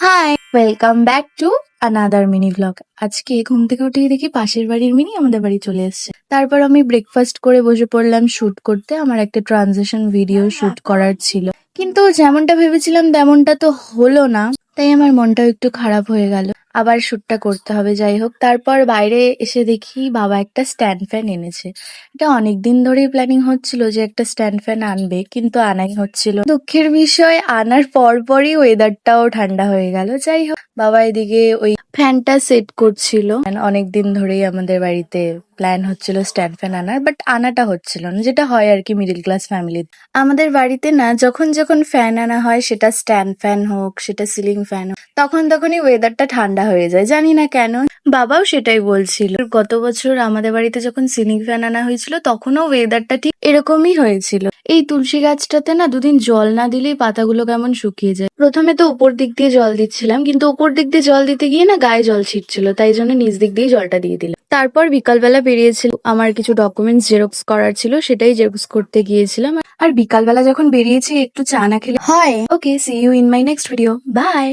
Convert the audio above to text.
High, welcome back to another mini vlog. আজকে ঘুম থেকে উঠেই দেখি পাশের বাড়ির মিনি আমাদের বাড়ি চলে এসেছে। তারপর আমি ব্রেকফাস্ট করে বসে পড়লাম শুট করতে। আমার একটা ট্রানজিশন ভিডিও শুট করার ছিল, কিন্তু যেমনটা ভেবেছিলাম তেমনটা তো হলো না। তাই আমার মনটাও একটু খারাপ হয়ে গেল। আবার শুটটা করতে হবে, যাই হোক। তারপর বাইরে এসে দেখি বাবা একটা স্ট্যান্ড ফ্যান এনেছে। এটা অনেকদিন ধরেই প্ল্যানিং হচ্ছিল যে একটা স্ট্যান্ড ফ্যান আনবে, কিন্তু আনাই হচ্ছিল। দুঃখের বিষয়, আনার পরপরই ওয়েদারটাও ঠান্ডা হয়ে গেল। যাই হোক, বাবা এদিকে ওই ফ্যানটা সেট করছিল। অনেকদিন ধরেই আমাদের বাড়িতে প্ল্যান হচ্ছিল স্ট্যান্ড ফ্যান আনার, বাট আনাটা হচ্ছিল না, যেটা হয় আর কি মিডল ক্লাস ফ্যামিলি। আমাদের বাড়িতে না যখন যখন ফ্যান আনা হয়, সেটা স্ট্যান্ড ফ্যান হোক, সেটা সিলিং ফ্যান হোক, তখন তখনই ওয়েদারটা ঠান্ডা হয়ে যায়, জানি না কেন। বাবাও সেটাই বলছিল। গত বছর আমাদের বাড়িতে যখন সিলিং ফ্যান আনা হয়েছিল, তখনও ওয়েদারটা ঠিক এরকমই হয়েছিল। এই তুলসী গাছটাতে না দুদিন জল না দিলেই পাতাগুলো কেমন শুকিয়ে যায়। প্রথমে তো উপর দিক দিয়ে জল দিচ্ছিলাম, কিন্তু উপর দিক দিয়ে জল দিতে গিয়ে না গায়ে জল ছিটছিল, তাই জন্য নিচ দিক দিয়ে জলটা দিয়ে দিলাম। তারপর বিকালবেলা বেরিয়েছিল, আমার কিছু ডকুমেন্টস জেরক্স করার ছিল, সেটাই জেরক্স করতে গিয়েছিলাম। আর বিকালবেলা যখন বেরিয়েছি একটু চা না খেলে হয়। Okay, see you in my next video, by.